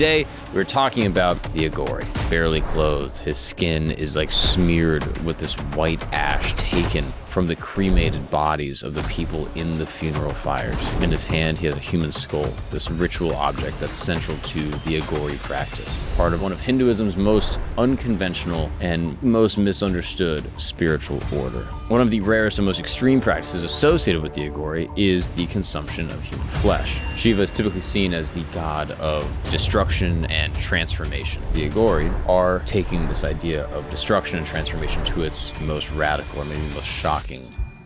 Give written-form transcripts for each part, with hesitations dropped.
Today, we're talking about the Aghori. Barely clothed, his skin is like smeared with this white ash taken from the cremated bodies of the people in the funeral fires. In his hand, he has a human skull, this ritual object that's central to the Aghori practice. Part of one of Hinduism's most unconventional and most misunderstood spiritual order. One of the rarest and most extreme practices associated with the Aghori is the consumption of human flesh. Shiva is typically seen as the god of destruction and transformation. The Aghori are taking this idea of destruction and transformation to its most radical or maybe most shocking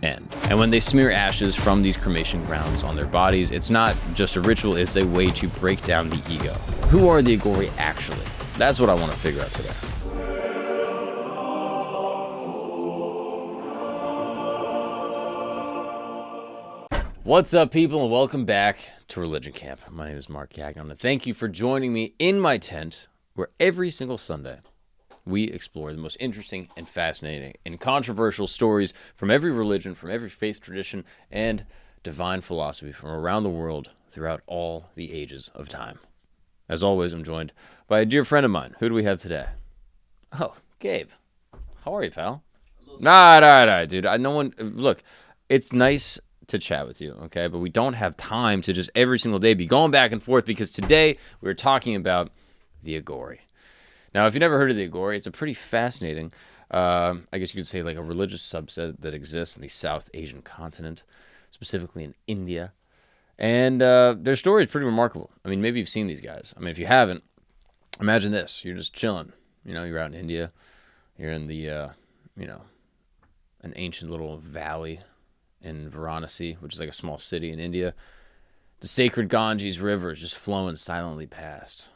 end. And when they smear ashes from these cremation grounds on their bodies, it's not just a ritual, it's a way to break down the ego. Who are the Aghori actually? That's what I want to figure out today. What's up, people, and welcome back to Religion Camp. My name is Mark Gagnon, and thank you for joining me in my tent, where every single Sunday we explore the most interesting and fascinating and controversial stories from every religion, from every faith tradition, and divine philosophy from around the world throughout all the ages of time. As always, I'm joined by a dear friend of mine. Who do we have today? Oh, Gabe. How are you, pal? Nah, dude. Look, it's nice to chat with you, okay? But we don't have time to just every single day be going back and forth, because today we're talking about the Aghori. Now, if you've never heard of the Aghori, it's a pretty fascinating, I guess you could say like a religious subset that exists in the South Asian continent, specifically in India. And their story is pretty remarkable. I mean, maybe you've seen these guys. I mean, if you haven't, imagine this. You're just chilling. You know, you're out in India. You're in the, an ancient little valley in Varanasi, which is like a small city in India. The sacred Ganges River is just flowing silently past,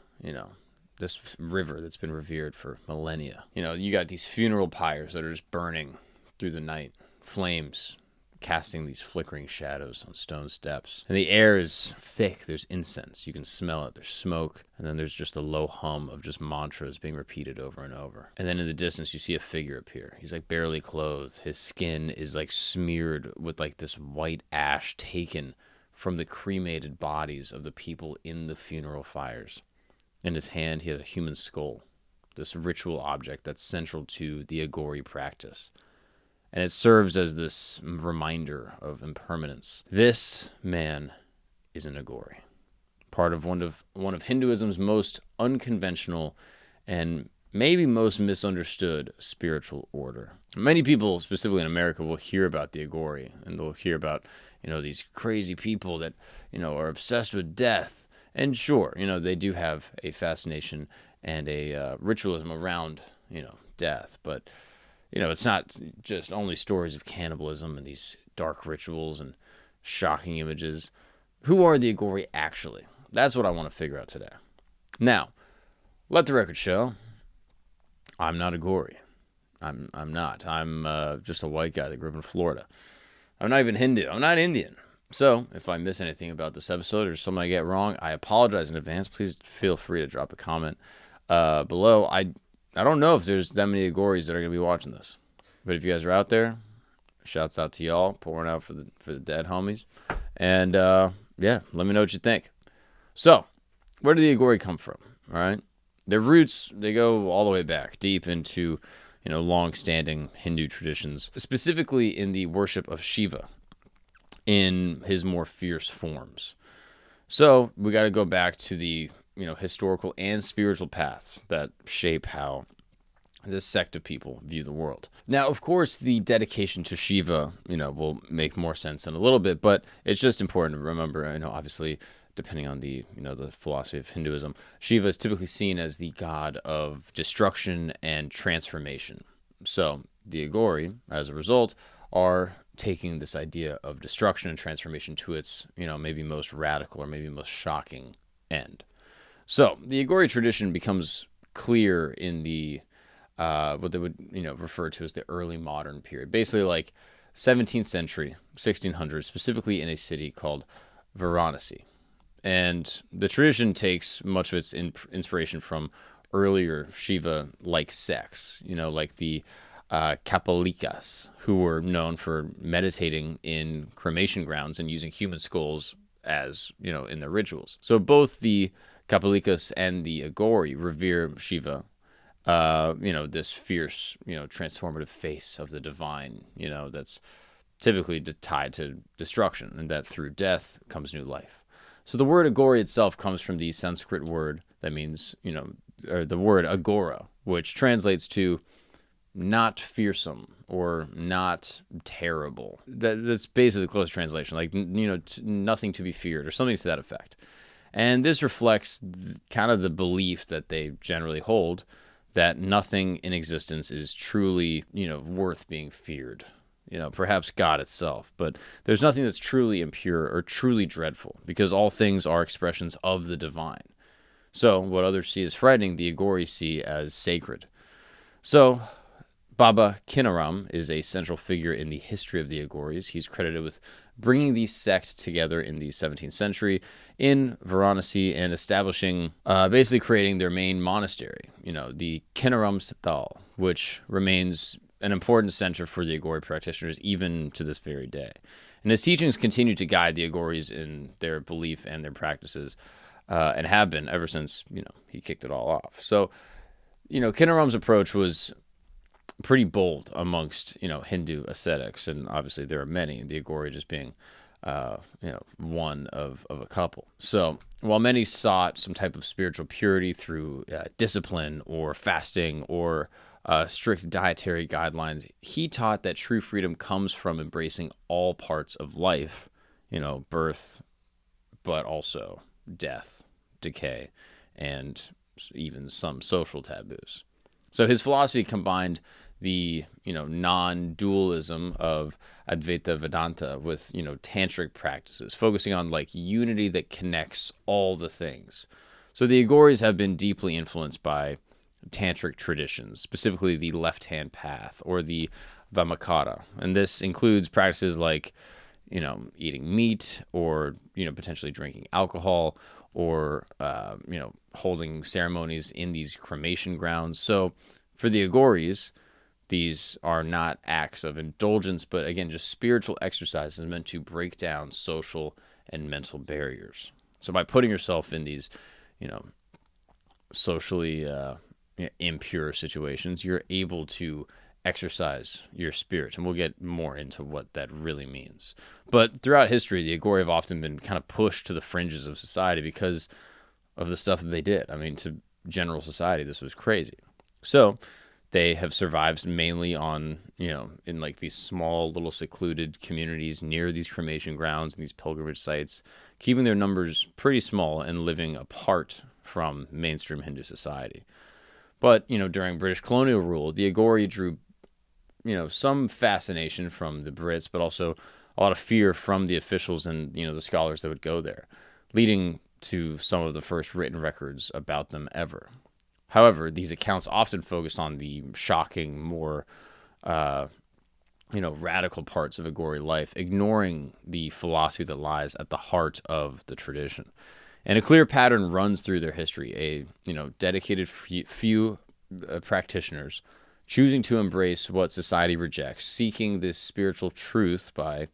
this river that's been revered for millennia. You got these funeral pyres that are just burning through the night, flames casting these flickering shadows on stone steps. And the air is thick. There's incense. You can smell it. There's smoke. And then there's just a low hum of just mantras being repeated over and over. And then in the distance, you see a figure appear. He's like barely clothed. His skin is like smeared with like this white ash taken from the cremated bodies of the people in the funeral fires. In his hand, he has a human skull, this ritual object that's central to the Aghori practice. And it serves as this reminder of impermanence. This man is an Aghori, part of one of Hinduism's most unconventional and maybe most misunderstood spiritual order. Many people, specifically in America, will hear about the Aghori, and they'll hear about, these crazy people that, are obsessed with death. And sure, they do have a fascination and a ritualism around, death. But, it's not just only stories of cannibalism and these dark rituals and shocking images. Who are the Aghori actually? That's what I want to figure out today. Now, let the record show, I'm not Aghori. I'm not. I'm just a white guy that grew up in Florida. I'm not even Hindu. I'm not Indian. So, if I miss anything about this episode or something I get wrong, I apologize in advance. Please feel free to drop a comment below. I don't know if there's that many Aghoris that are going to be watching this. But if you guys are out there, shouts out to y'all, pouring out for the dead homies. And, let me know what you think. So, where do the Aghori come from? All right? Their roots, they go all the way back, deep into, long-standing Hindu traditions, specifically in the worship of Shiva in his more fierce forms. So we got to go back to the, historical and spiritual paths that shape how this sect of people view the world. Now, of course, the dedication to Shiva, will make more sense in a little bit, but it's just important to remember, obviously, depending on the, the philosophy of Hinduism, Shiva is typically seen as the god of destruction and transformation. So the Aghori, as a result, are taking this idea of destruction and transformation to its, maybe most radical or maybe most shocking end. So the Aghori tradition becomes clear in the, what they would, refer to as the early modern period. Basically like 17th century, 1600s, specifically in a city called Varanasi. And the tradition takes much of its inspiration from earlier Shiva-like sects, like the Kapalikas, who were known for meditating in cremation grounds and using human skulls as, in their rituals. So both the Kapalikas and the Aghori revere Shiva, this fierce, transformative face of the divine, that's typically tied to destruction, and that through death comes new life. So the word Aghori itself comes from the Sanskrit word that means, or the word Aghora, which translates to not fearsome or not terrible. That's basically the close translation, like, nothing to be feared or something to that effect. And this reflects kind of the belief that they generally hold that nothing in existence is truly, worth being feared. Perhaps God itself, but there's nothing that's truly impure or truly dreadful because all things are expressions of the divine. So what others see as frightening, the Aghori see as sacred. So Baba Keenaram is a central figure in the history of the Aghoris. He's credited with bringing the sect together in the 17th century in Varanasi and establishing, basically creating their main monastery, the Keenaram Sital, which remains an important center for the Aghori practitioners even to this very day. And his teachings continue to guide the Aghoris in their belief and their practices, and have been ever since, he kicked it all off. So, Keenaram's approach was pretty bold amongst, Hindu ascetics, and obviously there are many, the Aghori just being, one of a couple. So while many sought some type of spiritual purity through discipline or fasting or strict dietary guidelines, he taught that true freedom comes from embracing all parts of life, birth, but also death, decay, and even some social taboos. So his philosophy combined the, non-dualism of Advaita Vedanta with, tantric practices, focusing on like unity that connects all the things. So the Aghoris have been deeply influenced by tantric traditions, specifically the left-hand path or the Vamakara. And this includes practices like, eating meat or, potentially drinking alcohol or, holding ceremonies in these cremation grounds. So for the Aghoris, these are not acts of indulgence, but again, just spiritual exercises meant to break down social and mental barriers. So by putting yourself in these, socially impure situations, you're able to exercise your spirit. And we'll get more into what that really means. But throughout history, the Aghori have often been kind of pushed to the fringes of society because of the stuff that they did. I mean, to general society, this was crazy. So they have survived mainly on, in like these small little secluded communities near these cremation grounds and these pilgrimage sites, keeping their numbers pretty small and living apart from mainstream Hindu society. But, during British colonial rule, the Aghori drew, some fascination from the Brits, but also a lot of fear from the officials and, the scholars that would go there, leading to some of the first written records about them ever. However, these accounts often focused on the shocking, more, radical parts of Aghori life, ignoring the philosophy that lies at the heart of the tradition. And a clear pattern runs through their history, dedicated few practitioners choosing to embrace what society rejects, seeking this spiritual truth by,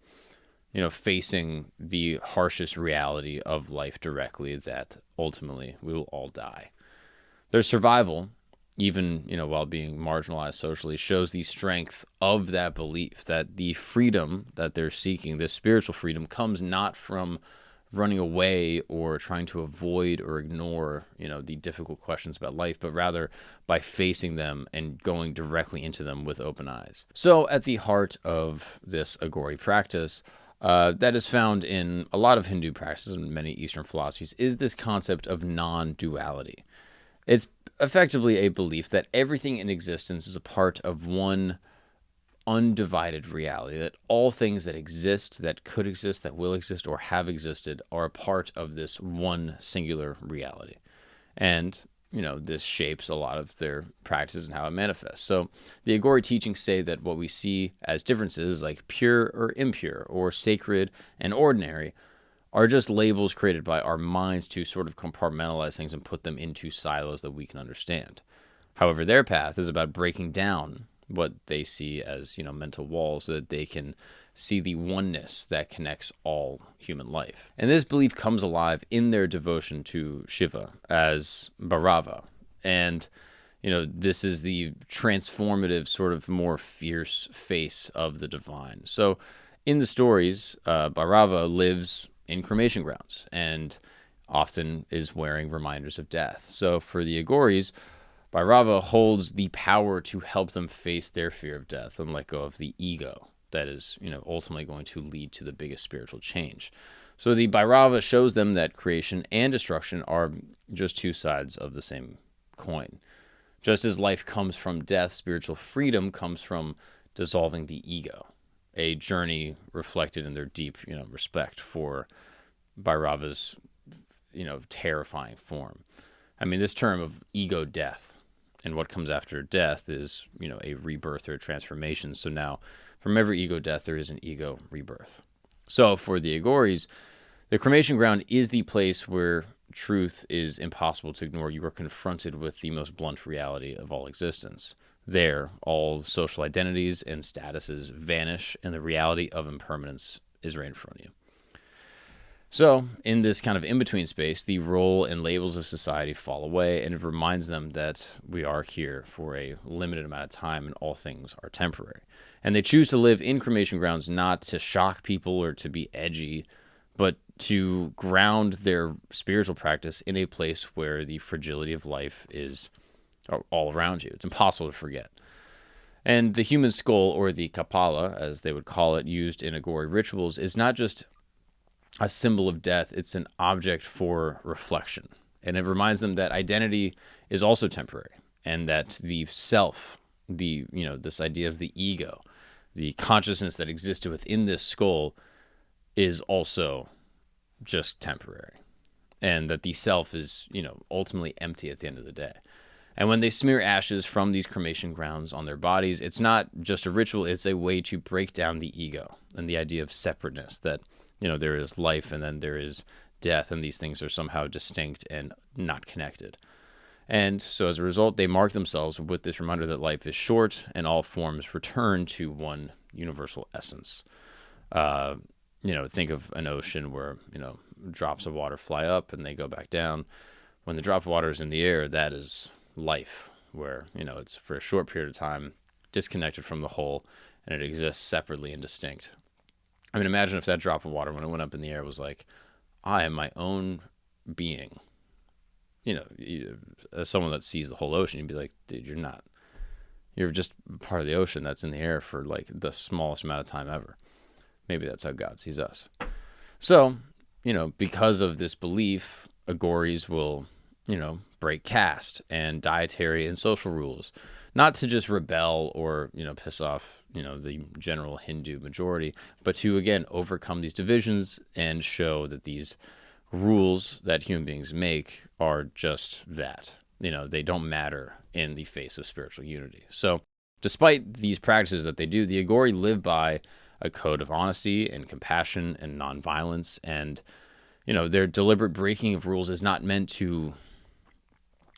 facing the harshest reality of life directly, that ultimately we will all die. Their survival, even, while being marginalized socially, shows the strength of that belief, that the freedom that they're seeking, this spiritual freedom, comes not from running away or trying to avoid or ignore, the difficult questions about life, but rather by facing them and going directly into them with open eyes. So at the heart of this Aghori practice, that is found in a lot of Hindu practices and many Eastern philosophies, is this concept of non-duality. It's effectively a belief that everything in existence is a part of one undivided reality, that all things that exist, that could exist, that will exist, or have existed are a part of this one singular reality. And, this shapes a lot of their practices and how it manifests. So the Aghori teachings say that what we see as differences, like pure or impure, or sacred and ordinary, are just labels created by our minds to sort of compartmentalize things and put them into silos that we can understand. However, their path is about breaking down what they see as, mental walls, so that they can see the oneness that connects all human life. And this belief comes alive in their devotion to Shiva as Bhairava. And, this is the transformative, sort of more fierce face of the divine. So in the stories, Bhairava lives in cremation grounds and often is wearing reminders of death. So for the Aghoris, Bhairava holds the power to help them face their fear of death and let go of the ego that is, ultimately going to lead to the biggest spiritual change. So the Bhairava shows them that creation and destruction are just two sides of the same coin. Just as life comes from death, spiritual freedom comes from dissolving the ego, a journey reflected in their deep, respect for Bhairava's, terrifying form. I mean, this term of ego death and what comes after death is, a rebirth or a transformation. So now, from every ego death, there is an ego rebirth. So for the Aghoris, the cremation ground is the place where truth is impossible to ignore. You are confronted with the most blunt reality of all existence. There, all social identities and statuses vanish, and the reality of impermanence is right in front of you. So, in this kind of in-between space, the role and labels of society fall away, and it reminds them that we are here for a limited amount of time and all things are temporary. And they choose to live in cremation grounds not to shock people or to be edgy, but to ground their spiritual practice in a place where the fragility of life is all around you. It's impossible to forget. And the human skull, or the kapala, as they would call it, used in Aghori rituals, is not just a symbol of death, it's an object for reflection. And it reminds them that identity is also temporary, and that the self, this idea of the ego, the consciousness that existed within this skull is also just temporary. And that the self is, ultimately empty at the end of the day. And when they smear ashes from these cremation grounds on their bodies, it's not just a ritual, it's a way to break down the ego and the idea of separateness, that there is life and then there is death, and these things are somehow distinct and not connected. And so as a result, they mark themselves with this reminder that life is short and all forms return to one universal essence. Think of an ocean where, drops of water fly up and they go back down. When the drop of water is in the air, that is life, where, it's for a short period of time disconnected from the whole, and it exists separately and distinct. I mean, imagine if that drop of water, when it went up in the air, was like, I am my own being. As someone that sees the whole ocean, you'd be like, dude, you're not. You're just part of the ocean that's in the air for like the smallest amount of time ever. Maybe that's how God sees us. So, because of this belief, Aghoris will, break caste and dietary and social rules, not to just rebel or, piss off, the general Hindu majority, but to, again, overcome these divisions and show that these rules that human beings make are just that. They don't matter in the face of spiritual unity. So despite these practices that they do, the Aghori live by a code of honesty and compassion and nonviolence, and their deliberate breaking of rules is not meant to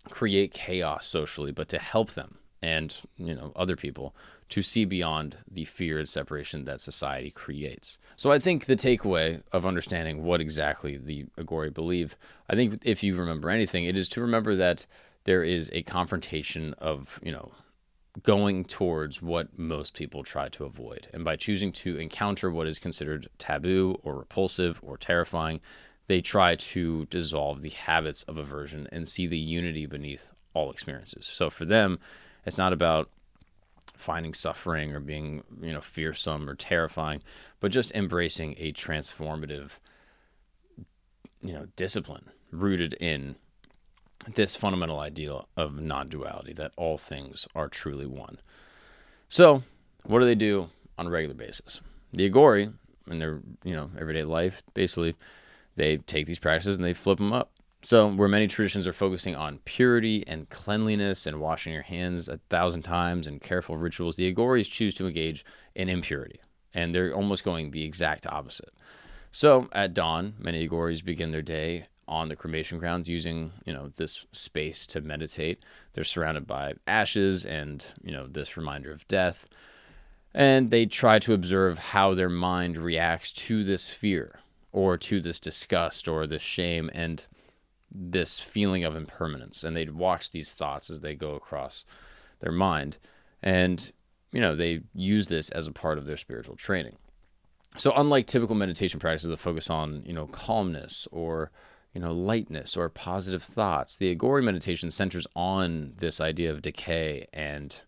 create chaos socially, but to help them and other people to see beyond the fear and separation that society creates. So I think the takeaway of understanding what exactly the Aghori believe, I think if you remember anything, it is to remember that there is a confrontation of going towards what most people try to avoid. And by choosing to encounter what is considered taboo or repulsive or terrifying, they try to dissolve the habits of aversion and see the unity beneath all experiences. So for them, it's not about finding suffering or being, fearsome or terrifying, but just embracing a transformative, discipline rooted in this fundamental ideal of non-duality, that all things are truly one. So what do they do on a regular basis? The Aghori, in their, everyday life, basically, they take these practices and they flip them up. So where many traditions are focusing on purity and cleanliness and washing your hands 1,000 times and careful rituals, the Aghoris choose to engage in impurity. And they're almost going the exact opposite. So at dawn, many Aghoris begin their day on the cremation grounds using, this space to meditate. They're surrounded by ashes and, this reminder of death. And they try to observe how their mind reacts to this fear or to this disgust or this shame and this feeling of impermanence. And they'd watch these thoughts as they go across their mind. And, they use this as a part of their spiritual training. So unlike typical meditation practices that focus on, calmness or, lightness or positive thoughts, the Aghori meditation centers on this idea of decay and,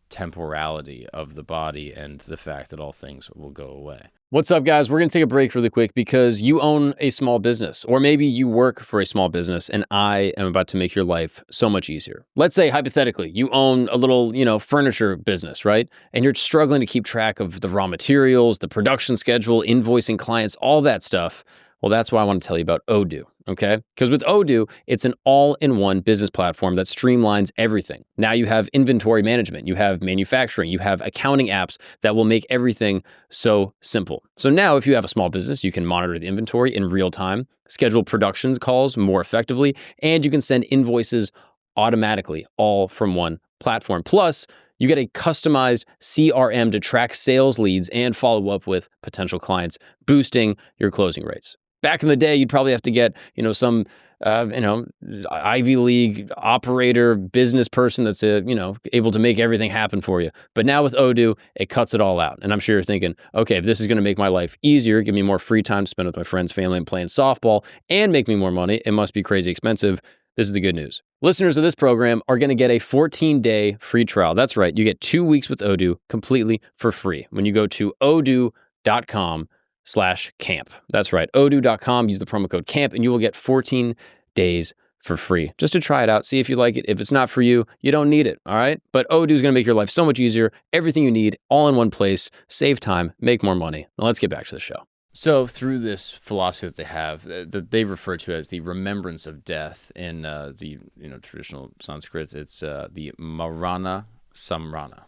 temporality of the body and the fact that all things will go away. What's up, guys? We're going to take a break really quick because you own a small business, or maybe you work for a small business, and I am about to make your life so much easier. Let's say, hypothetically, you own a little, furniture business, right? And you're struggling to keep track of the raw materials, the production schedule, invoicing clients, all that stuff. Well, that's why I want to tell you about Odoo, okay? Because with Odoo, it's an all-in-one business platform that streamlines everything. Now you have inventory management, you have manufacturing, you have accounting apps that will make everything so simple. So now if you have a small business, you can monitor the inventory in real time, schedule production calls more effectively, and you can send invoices automatically, all from one platform. Plus, you get a customized CRM to track sales leads and follow up with potential clients, boosting your closing rates. Back in the day, you'd probably have to get, some, Ivy League operator, business person that's, able to make everything happen for you. But now with Odoo, it cuts it all out. And I'm sure you're thinking, okay, if this is going to make my life easier, give me more free time to spend with my friends, family, and playing softball, and make me more money, it must be crazy expensive. This is the good news. Listeners of this program are going to get a 14-day free trial. That's right. You get 2 weeks with Odoo completely for free when you go to odoo.com/camp. That's right. Odoo.com. Use the promo code CAMP and you will get 14 days for free just to try it out. See if you like it. If it's not for you, you don't need it. All right. But Odoo is going to make your life so much easier. Everything you need all in one place. Save time, make more money. Now let's get back to the show. So through this philosophy that they have, that they refer to as the remembrance of death in the traditional Sanskrit, it's the Marana Samrana.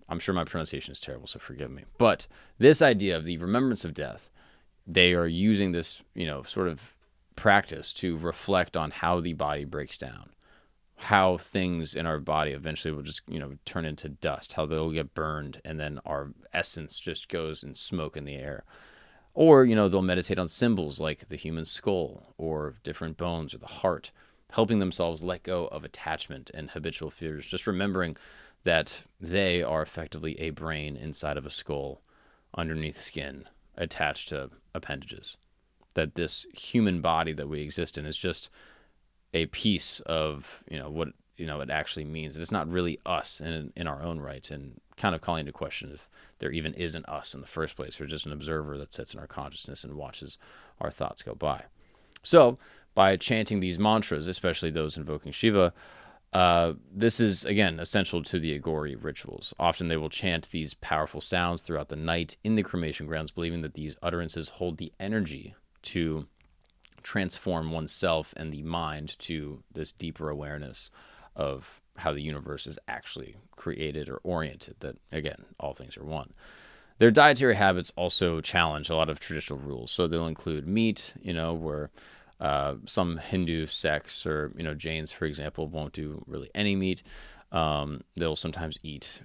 I'm sure my pronunciation is terrible, so forgive me. But this idea of the remembrance of death, they are using this, sort of practice to reflect on how the body breaks down, how things in our body eventually will just, turn into dust, how they'll get burned, and then our essence just goes in smoke in the air. Or, they'll meditate on symbols like the human skull or different bones or the heart, helping themselves let go of attachment and habitual fears, just remembering that they are effectively a brain inside of a skull, underneath skin, attached to appendages. That this human body that we exist in is just a piece of, what, it actually means. And it's not really us in our own right, and kind of calling into question if there even is an us in the first place, or just an observer that sits in our consciousness and watches our thoughts go by. So by chanting these mantras, especially those invoking Shiva, this is, again, essential to the Aghori rituals. Often they will chant these powerful sounds throughout the night in the cremation grounds, believing that these utterances hold the energy to transform oneself and the mind to this deeper awareness of how the universe is actually created or oriented, that, again, all things are one. Their dietary habits also challenge a lot of traditional rules. So they'll include meat, where some Hindu sects or, Jains, for example, won't do really any meat. They'll sometimes eat,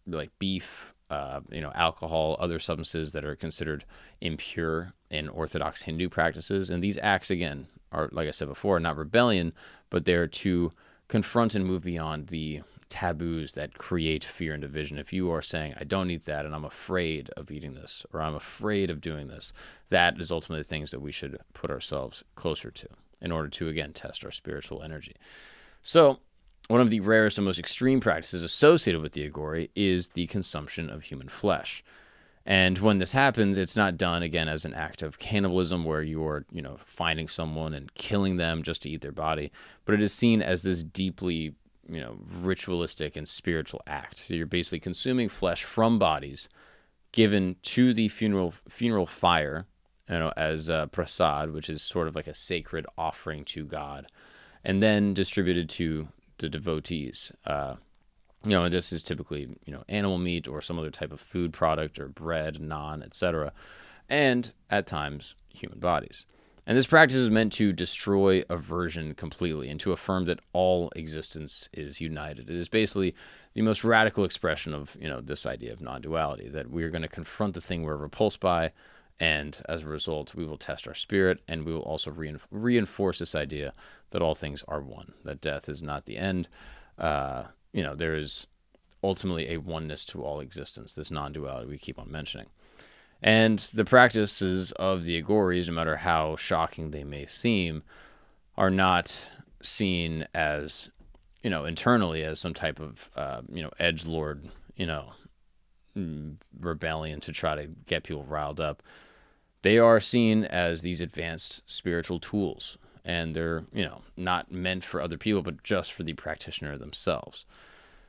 like beef, alcohol, other substances that are considered impure in Orthodox Hindu practices. And these acts, again, are, like I said before, not rebellion, but they're to confront and move beyond the taboos that create fear and division. If you are saying, I don't eat that and I'm afraid of eating this, or I'm afraid of doing this, that is ultimately the things that we should put ourselves closer to in order to, again, test our spiritual energy. So one of the rarest and most extreme practices associated with the Aghori is the consumption of human flesh. And when this happens, it's not done, again, as an act of cannibalism where you are, finding someone and killing them just to eat their body, but it is seen as this deeply, ritualistic and spiritual act. So you're basically consuming flesh from bodies given to the funeral fire, as prasad, which is sort of like a sacred offering to God, and then distributed to the devotees. And this is typically, animal meat or some other type of food product or bread, naan, etc., and at times human bodies. And this practice is meant to destroy aversion completely and to affirm that all existence is united. It is basically the most radical expression of, this idea of non-duality, that we're going to confront the thing we're repulsed by, and as a result, we will test our spirit, and we will also reinforce this idea that all things are one, that death is not the end. There is ultimately a oneness to all existence, this non-duality we keep on mentioning. And the practices of the Aghoris, no matter how shocking they may seem, are not seen as, internally as some type of, edgelord, rebellion to try to get people riled up. They are seen as these advanced spiritual tools, and they're, not meant for other people, but just for the practitioner themselves.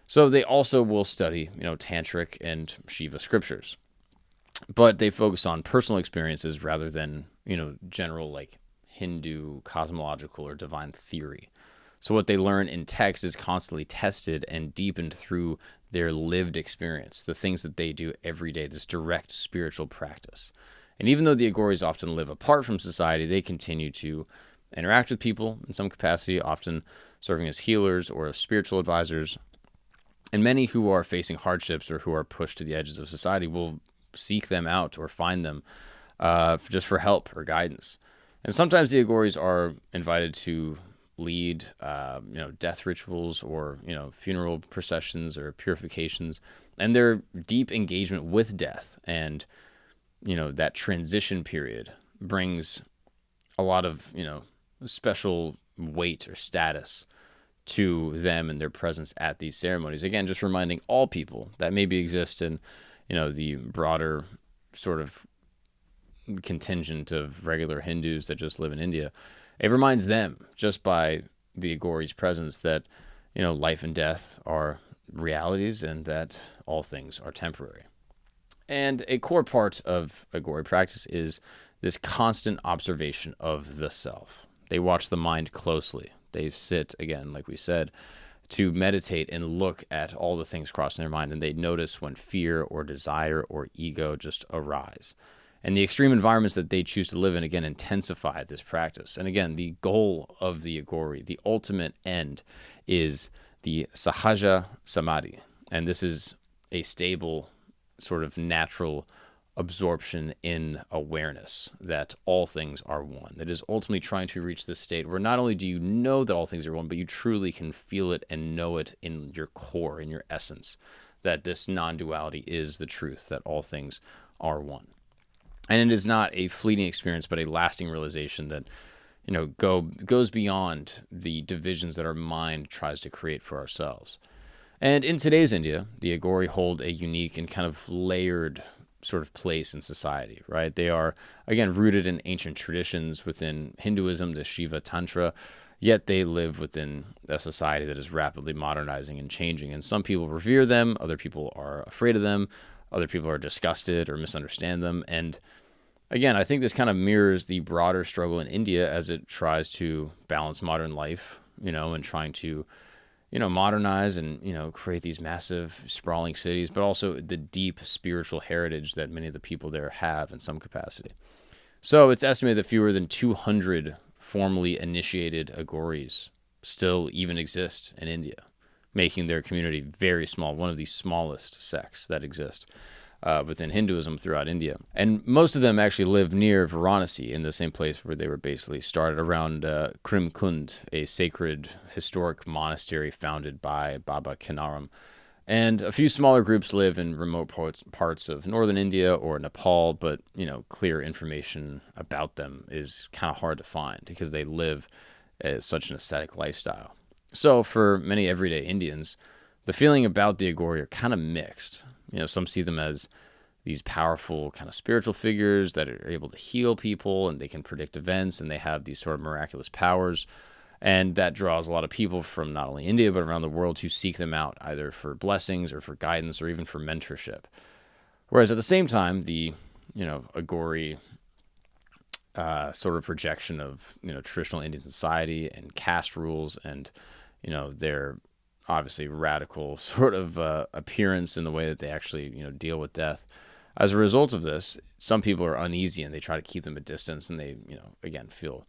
So they also will study, tantric and Shiva scriptures, but they focus on personal experiences rather than, general like Hindu cosmological or divine theory. So what they learn in text is constantly tested and deepened through their lived experience, the things that they do every day, this direct spiritual practice. And even though the Aghoris often live apart from society, they continue to interact with people in some capacity, often serving as healers or as spiritual advisors. And many who are facing hardships or who are pushed to the edges of society will seek them out or find them just for help or guidance. And sometimes the Aghoris are invited to lead, death rituals or, funeral processions or purifications. And their deep engagement with death and, that transition period brings a lot of, special weight or status to them and their presence at these ceremonies. Again, just reminding all people that maybe exist in, the broader sort of contingent of regular Hindus that just live in India. It reminds them, just by the Aghori's presence, that, life and death are realities and that all things are temporary. And a core part of Aghori practice is this constant observation of the self. They watch the mind closely. They sit, again, like we said, to meditate and look at all the things crossing their mind, and they notice when fear or desire or ego just arise. And the extreme environments that they choose to live in, again, intensify this practice. And again, the goal of the Aghori, the ultimate end, is the Sahasha Samadhi. And this is a stable, sort of natural absorption in awareness that all things are one. That is ultimately trying to reach this state where not only do you know that all things are one, but you truly can feel it and know it in your core, in your essence, that this non-duality is the truth, that all things are one. And it is not a fleeting experience, but a lasting realization that, goes beyond the divisions that our mind tries to create for ourselves. And in today's India, the Aghori hold a unique and kind of layered sort of place in society, right? They are, again, rooted in ancient traditions within Hinduism, the Shiva Tantra, yet they live within a society that is rapidly modernizing and changing. And some people revere them, other people are afraid of them, other people are disgusted or misunderstand them. And again, I think this kind of mirrors the broader struggle in India as it tries to balance modern life, and trying to modernize and, create these massive sprawling cities, but also the deep spiritual heritage that many of the people there have in some capacity. So it's estimated that fewer than 200 formally initiated Aghoris still even exist in India, making their community very small, one of the smallest sects that exist within Hinduism throughout India. And most of them actually live near Varanasi, in the same place where they were basically started, around Krimkund, a sacred historic monastery founded by Baba Keenaram. And a few smaller groups live in remote parts of northern India or Nepal, but clear information about them is kind of hard to find because they live such an ascetic lifestyle. So for many everyday Indians, the feeling about the Aghori are kind of mixed. Some see them as these powerful kind of spiritual figures that are able to heal people, and they can predict events, and they have these sort of miraculous powers. And that draws a lot of people from not only India, but around the world to seek them out, either for blessings or for guidance or even for mentorship. Whereas at the same time, the, Aghori sort of rejection of, traditional Indian society and caste rules and, their obviously radical sort of appearance in the way that they actually, deal with death, As a result of this, some people are uneasy and they try to keep them at distance, and they, again, feel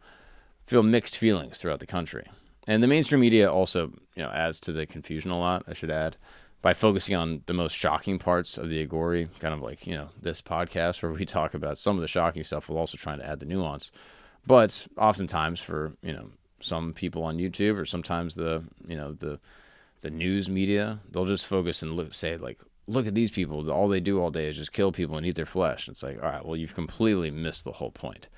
mixed feelings throughout the country. And the mainstream media also, adds to the confusion a lot, I should add, by focusing on the most shocking parts of the Aghori, kind of like, this podcast where we talk about some of the shocking stuff while also trying to add the nuance. But oftentimes for, some people on YouTube, or sometimes the news media, they'll just focus and say, like, look at these people. All they do all day is just kill people and eat their flesh. It's like, all right, well, you've completely missed the whole point.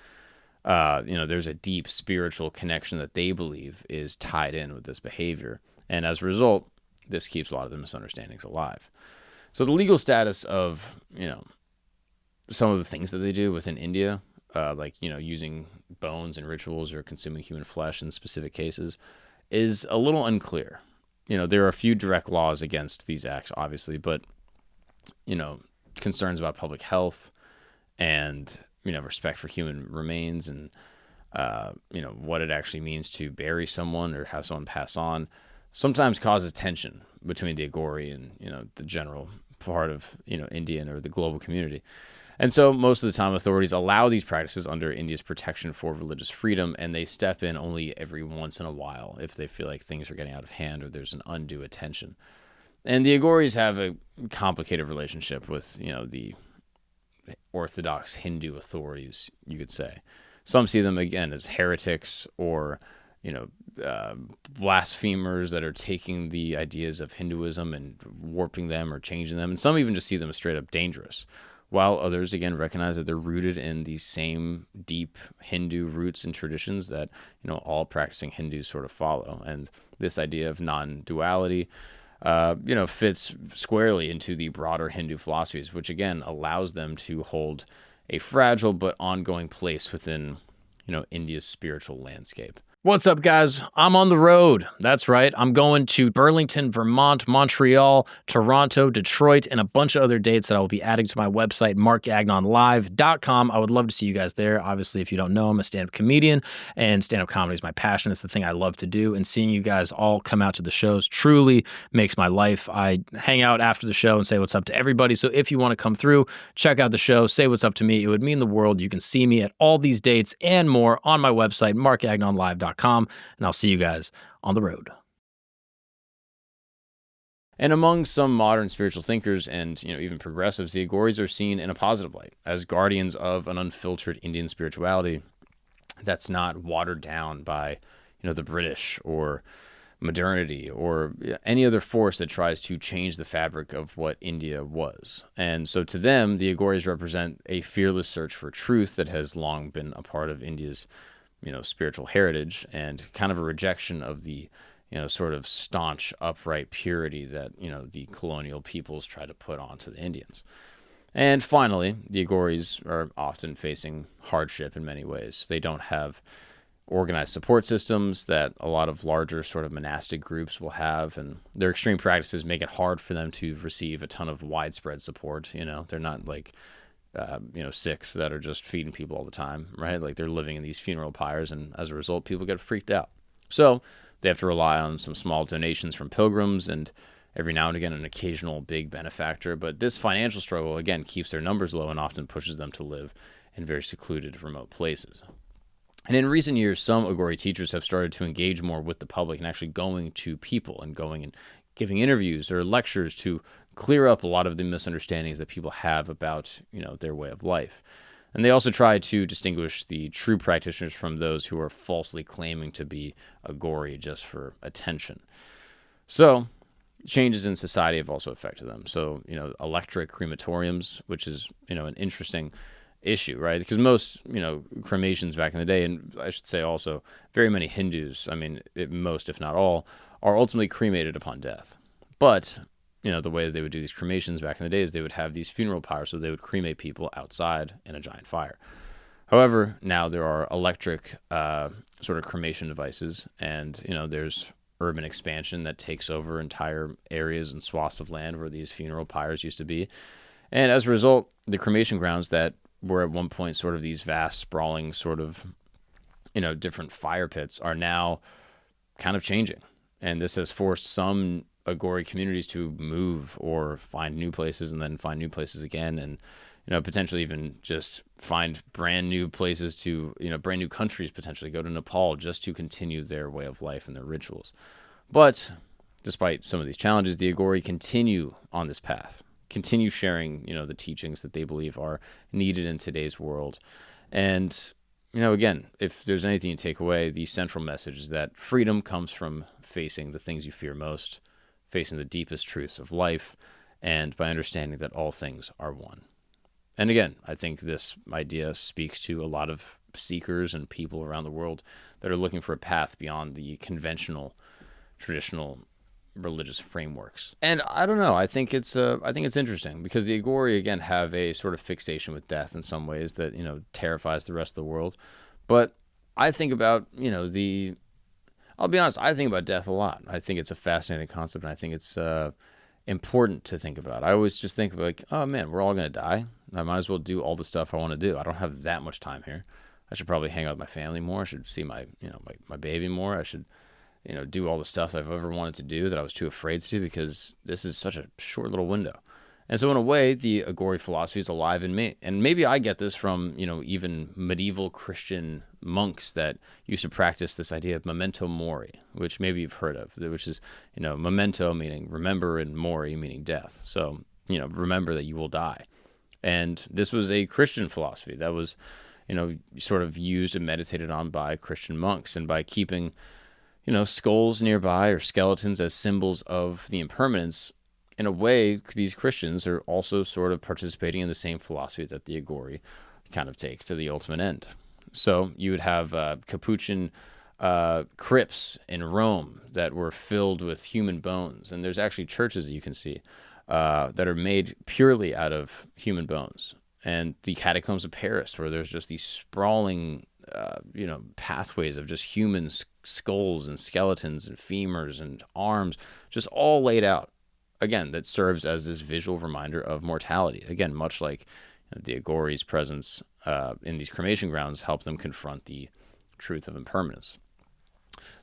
There's a deep spiritual connection that they believe is tied in with this behavior. And as a result, this keeps a lot of the misunderstandings alive. So the legal status of, some of the things that they do within India, like, using bones in rituals or consuming human flesh in specific cases, is a little unclear. There are a few direct laws against these acts, obviously, but, concerns about public health and, respect for human remains and, what it actually means to bury someone or have someone pass on sometimes causes tension between the Aghori and, the general part of, Indian or the global community. And so most of the time authorities allow these practices under India's protection for religious freedom, and they step in only every once in a while if they feel like things are getting out of hand or there's an undue attention. And the Aghoris have a complicated relationship with, the Orthodox Hindu authorities, you could say. Some see them, again, as heretics or, blasphemers that are taking the ideas of Hinduism and warping them or changing them. And some even just see them as straight up dangerous, while others, again, recognize that they're rooted in these same deep Hindu roots and traditions that, all practicing Hindus sort of follow. And this idea of non-duality, fits squarely into the broader Hindu philosophies, which, again, allows them to hold a fragile but ongoing place within, India's spiritual landscape. What's up, guys? I'm on the road. That's right. I'm going to Burlington, Vermont, Montreal, Toronto, Detroit, and a bunch of other dates that I will be adding to my website, markgagnonlive.com. I would love to see you guys there. Obviously, if you don't know, I'm a stand-up comedian, and stand-up comedy is my passion. It's the thing I love to do, and seeing you guys all come out to the shows truly makes my life. I hang out after the show and say what's up to everybody, so if you want to come through, check out the show, say what's up to me. It would mean the world. You can see me at all these dates and more on my website, markgagnonlive.com. And I'll see you guys on the road. And among some modern spiritual thinkers and, even progressives, the Aghoris are seen in a positive light as guardians of an unfiltered Indian spirituality that's not watered down by, the British or modernity or any other force that tries to change the fabric of what India was. And so to them, the Aghoris represent a fearless search for truth that has long been a part of India's spiritual heritage, and kind of a rejection of the, sort of staunch, upright purity that, the colonial peoples try to put onto the Indians. And finally, the Aghoris are often facing hardship in many ways. They don't have organized support systems that a lot of larger sort of monastic groups will have, and their extreme practices make it hard for them to receive a ton of widespread support. They're not like Sikhs that are just feeding people all the time, right? Like, they're living in these funeral pyres, and as a result, people get freaked out. So they have to rely on some small donations from pilgrims and every now and again an occasional big benefactor. But this financial struggle, again, keeps their numbers low and often pushes them to live in very secluded, remote places. And in recent years, some Aghori teachers have started to engage more with the public and actually going to people and going and giving interviews or lectures to clear up a lot of the misunderstandings that people have about, their way of life. And they also try to distinguish the true practitioners from those who are falsely claiming to be Aghori just for attention. So changes in society have also affected them. So, electric crematoriums, which is, an interesting issue, right? Because most, cremations back in the day, and I should say also very many Hindus, most, if not all, are ultimately cremated upon death. But, the way that they would do these cremations back in the day is they would have these funeral pyres, so they would cremate people outside in a giant fire. However, now there are electric sort of cremation devices, and, there's urban expansion that takes over entire areas and swaths of land where these funeral pyres used to be. And as a result, the cremation grounds that were at one point sort of these vast, sprawling sort of, different fire pits are now kind of changing. And this has forced some Aghori communities to move or find new places and then find new places again. And, potentially even just find brand new places to, brand new countries, potentially go to Nepal just to continue their way of life and their rituals. But despite some of these challenges, the Aghori continue on this path, continue sharing, the teachings that they believe are needed in today's world. And, again, if there's anything you take away, the central message is that freedom comes from facing the things you fear most, facing the deepest truths of life, and by understanding that all things are one. And again, I think this idea speaks to a lot of seekers and people around the world that are looking for a path beyond the conventional, traditional religious frameworks. And I don't know, I think it's interesting because the Aghori, again, have a sort of fixation with death in some ways that, terrifies the rest of the world. But I think about, I'll be honest, I think about death a lot. I think it's a fascinating concept, and I think it's important to think about. I always just think like, oh man, we're all going to die. I might as well do all the stuff I want to do. I don't have that much time here. I should probably hang out with my family more. I should see my baby more. I should, do all the stuff that I've ever wanted to do that I was too afraid to do because this is such a short little window. And so in a way, the Aghori philosophy is alive in me. And maybe I get this from, even medieval Christian monks that used to practice this idea of Memento Mori, which maybe you've heard of, which is, memento meaning remember and mori meaning death. So, remember that you will die. And this was a Christian philosophy that was, sort of used and meditated on by Christian monks. And by keeping, skulls nearby or skeletons as symbols of the impermanence, in a way, these Christians are also sort of participating in the same philosophy that the Aghori kind of take to the ultimate end. So you would have Capuchin crypts in Rome that were filled with human bones. And there's actually churches that you can see that are made purely out of human bones. And the catacombs of Paris, where there's just these sprawling, pathways of just human skulls and skeletons and femurs and arms, just all laid out. Again, that serves as this visual reminder of mortality. Again, much like the Aghori's presence in these cremation grounds help them confront the truth of impermanence.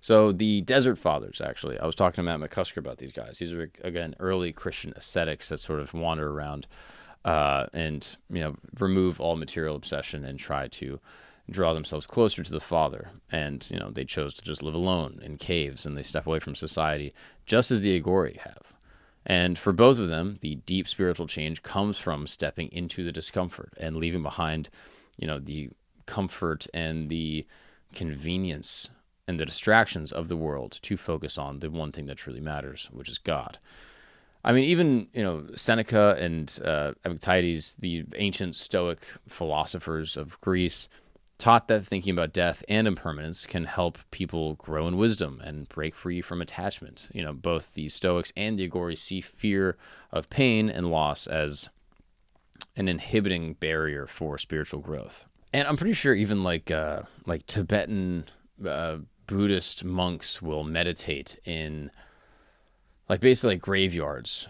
So the Desert Fathers, actually, I was talking to Matt McCusker about these guys. These are, again, early Christian ascetics that sort of wander around and, remove all material obsession and try to draw themselves closer to the Father. And, they chose to just live alone in caves and they step away from society, just as the Aghori have. And for both of them, the deep spiritual change comes from stepping into the discomfort and leaving behind, the comfort and the convenience and the distractions of the world to focus on the one thing that truly matters, which is God. I mean, even, Seneca and Epictetus, the ancient Stoic philosophers of Greece, taught that thinking about death and impermanence can help people grow in wisdom and break free from attachment. Both the Stoics and the Aghori see fear of pain and loss as an inhibiting barrier for spiritual growth. And I'm pretty sure even like Tibetan Buddhist monks will meditate in basically graveyards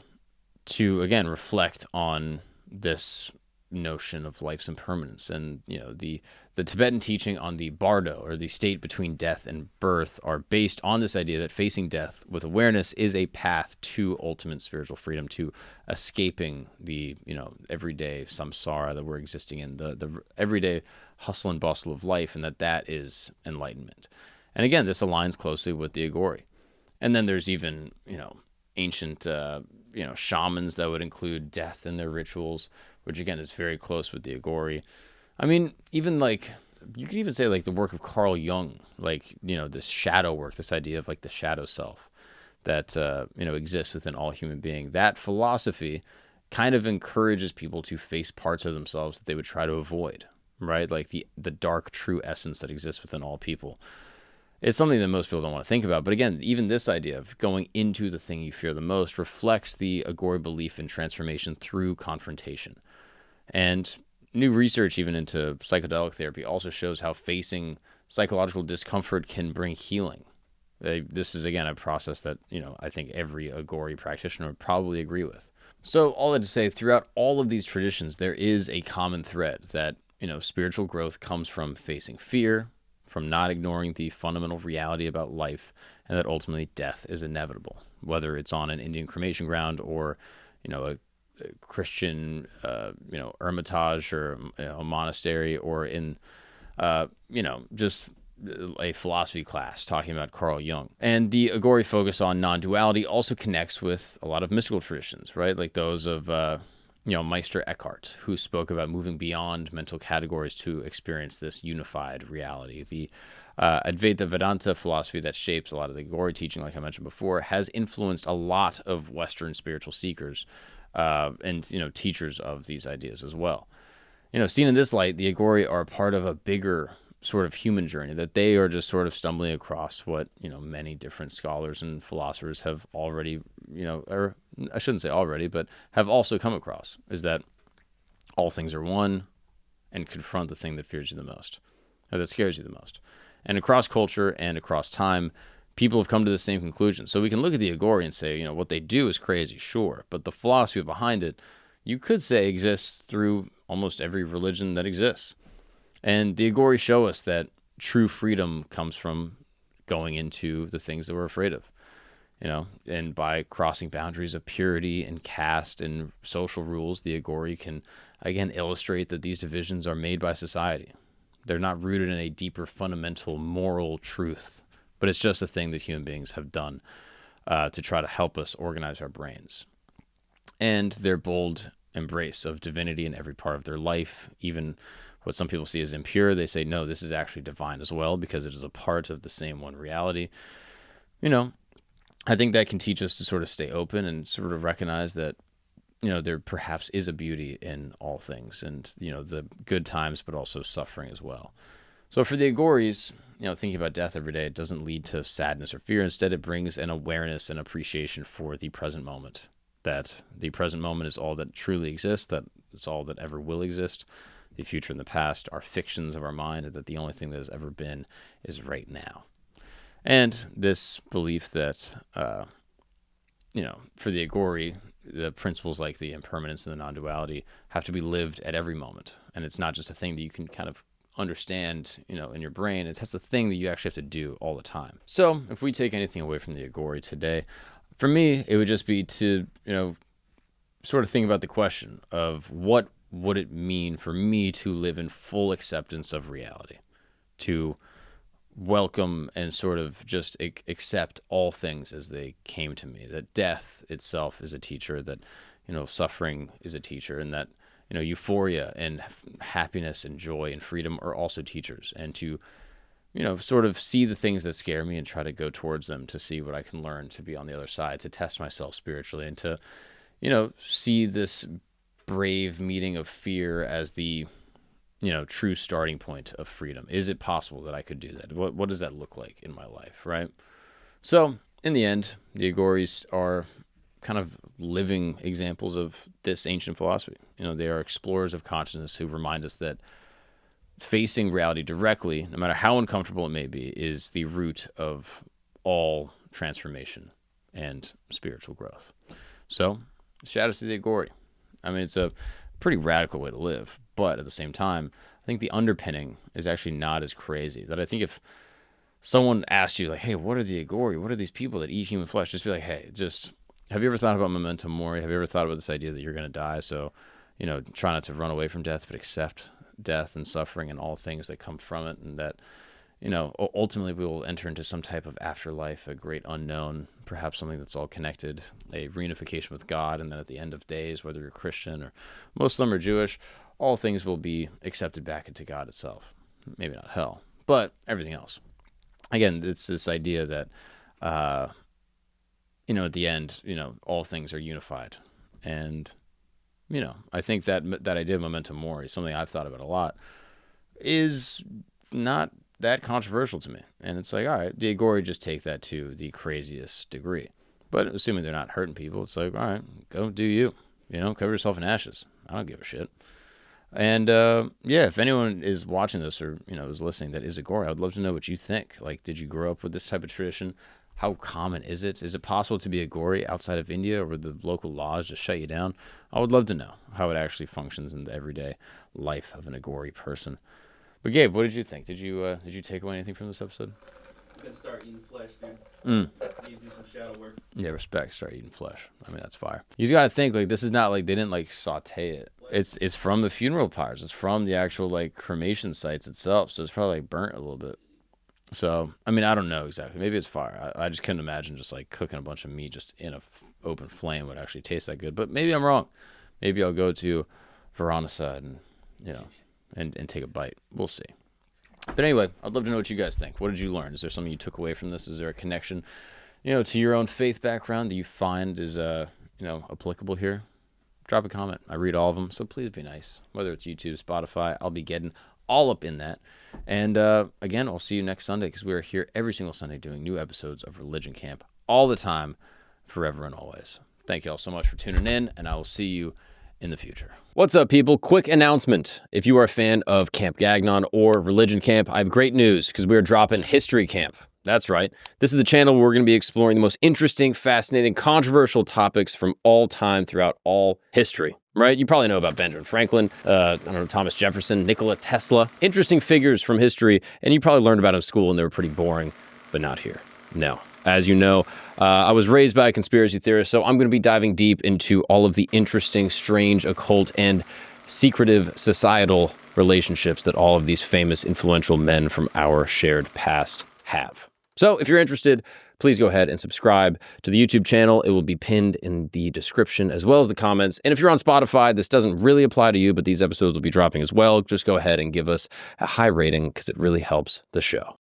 to, again, reflect on this notion of life's impermanence. And the Tibetan teaching on the bardo, or the state between death and birth, are based on this idea that facing death with awareness is a path to ultimate spiritual freedom, to escaping the everyday samsara that we're existing in, the everyday hustle and bustle of life, and that is enlightenment. And again, this aligns closely with the Aghori. And then there's even ancient shamans that would include death in their rituals, which again is very close with the Aghori. I mean, even you could even say the work of Carl Jung, this shadow work, this idea of the shadow self that exists within all human being. That philosophy kind of encourages people to face parts of themselves that they would try to avoid, right? Like the dark true essence that exists within all people. It's something that most people don't want to think about. But again, even this idea of going into the thing you fear the most reflects the Aghori belief in transformation through confrontation. And new research even into psychedelic therapy also shows how facing psychological discomfort can bring healing. This is, again, a process that, I think every Aghori practitioner would probably agree with. So all that to say, throughout all of these traditions, there is a common thread that, spiritual growth comes from facing fear, from not ignoring the fundamental reality about life, and that ultimately death is inevitable, whether it's on an Indian cremation ground or, a Christian, hermitage or a monastery, or in, just a philosophy class talking about Carl Jung. And the Aghori focus on non-duality also connects with a lot of mystical traditions, right? Like those of, Meister Eckhart, who spoke about moving beyond mental categories to experience this unified reality. The Advaita Vedanta philosophy that shapes a lot of the Aghori teaching, like I mentioned before, has influenced a lot of Western spiritual seekers and teachers of these ideas as well. Seen in this light, the Aghori are part of a bigger sort of human journey, that they are just sort of stumbling across what many different scholars and philosophers have already, or I shouldn't say already, but have also come across, is that all things are one, and confront the thing that fears you the most, or that scares you the most. And across culture and across time, people have come to the same conclusion. So we can look at the Aghori and say, what they do is crazy, sure, but the philosophy behind it, you could say, exists through almost every religion that exists. And the Aghori show us that true freedom comes from going into the things that we're afraid of, and by crossing boundaries of purity and caste and social rules, the Aghori can, again, illustrate that these divisions are made by society. They're not rooted in a deeper, fundamental moral truth, but it's just a thing that human beings have done to try to help us organize our brains. And their bold embrace of divinity in every part of their life, even what some people see as impure, they say, no, this is actually divine as well, because it is a part of the same one reality. I think that can teach us to sort of stay open and sort of recognize that, there perhaps is a beauty in all things, and, the good times, but also suffering as well. So for the Aghoris, thinking about death every day, it doesn't lead to sadness or fear. Instead, it brings an awareness and appreciation for the present moment, that the present moment is all that truly exists, that it's all that ever will exist. The future and the past are fictions of our mind, and that the only thing that has ever been is right now. And this belief that, for the Aghori, the principles like the impermanence and the non-duality have to be lived at every moment. And it's not just a thing that you can kind of understand, in your brain. It's a thing that you actually have to do all the time. So if we take anything away from the Aghori today, for me, it would just be to, sort of think about the question of what would it mean for me to live in full acceptance of reality, to welcome and sort of just accept all things as they came to me, that death itself is a teacher, that, suffering is a teacher, and that, euphoria and happiness and joy and freedom are also teachers, and to, sort of see the things that scare me and try to go towards them to see what I can learn to be on the other side, to test myself spiritually, and to, see this brave meeting of fear as the, true starting point of freedom. Is it possible that I could do that? What does that look like in my life, right? So in the end, the Aghoris are kind of living examples of this ancient philosophy. They are explorers of consciousness who remind us that facing reality directly, no matter how uncomfortable it may be, is the root of all transformation and spiritual growth. So shout out to the Aghori. I mean, it's a pretty radical way to live, but at the same time, I think the underpinning is actually not as crazy. That I think if someone asked you, like, hey, what are the Aghori? What are these people that eat human flesh? Just be like, hey, have you ever thought about Memento Mori? Have you ever thought about this idea that you're going to die? So, try not to run away from death, but accept death and suffering and all things that come from it, and that, ultimately we will enter into some type of afterlife, a great unknown, perhaps something that's all connected, a reunification with God, and then at the end of days, whether you're Christian or Muslim or Jewish, all things will be accepted back into God itself. Maybe not hell, but everything else. Again, it's this idea that, at the end, all things are unified. And, I think that idea of Memento Mori, something I've thought about a lot, is not that controversial to me. And it's like, all right, the Aghori just take that to the craziest degree. But assuming they're not hurting people, it's like, all right, go do you. Cover yourself in ashes. I don't give a shit. And, if anyone is watching this or, is listening that is Aghori, I would love to know what you think. Like, did you grow up with this type of tradition? How common is it? Is it possible to be Aghori outside of India, or would the local laws just shut you down? I would love to know how it actually functions in the everyday life of an Aghori person. But Gabe, what did you think? Did you take away anything from this episode? I'm gonna start eating flesh, dude. Mm. Need to do some shadow work. Yeah, respect. Start eating flesh. I mean, that's fire. You just gotta think, like, this is not like they didn't like saute it. It's from the funeral pyres. It's from the actual like cremation sites itself. So it's probably like burnt a little bit. So I mean, I don't know exactly. Maybe it's fire. I just couldn't imagine just like cooking a bunch of meat just in a open flame would actually taste that good. But maybe I'm wrong. Maybe I'll go to Veronica and and take a bite. We'll see. But anyway, I'd love to know what you guys think. What did you learn? Is there something you took away from this? Is there a connection, to your own faith background that you find is, applicable here? Drop a comment. I read all of them, so please be nice. Whether it's YouTube, Spotify, I'll be getting all up in that. And again, I'll see you next Sunday because we are here every single Sunday doing new episodes of Religion Camp all the time, forever and always. Thank you all so much for tuning in, and I will see you in the future. What's up, people? Quick announcement. If you are a fan of Camp Gagnon or Religion Camp, I have great news because we are dropping History Camp. That's right. This is the channel where we're going to be exploring the most interesting, fascinating, controversial topics from all time throughout all history. Right? You probably know about Benjamin Franklin, Thomas Jefferson, Nikola Tesla. Interesting figures from history, and you probably learned about them in school and they were pretty boring, but not here. No. As you know, I was raised by a conspiracy theorist, so I'm going to be diving deep into all of the interesting, strange, occult, and secretive societal relationships that all of these famous, influential men from our shared past have. So if you're interested, please go ahead and subscribe to the YouTube channel. It will be pinned in the description as well as the comments. And if you're on Spotify, this doesn't really apply to you, but these episodes will be dropping as well. Just go ahead and give us a high rating because it really helps the show.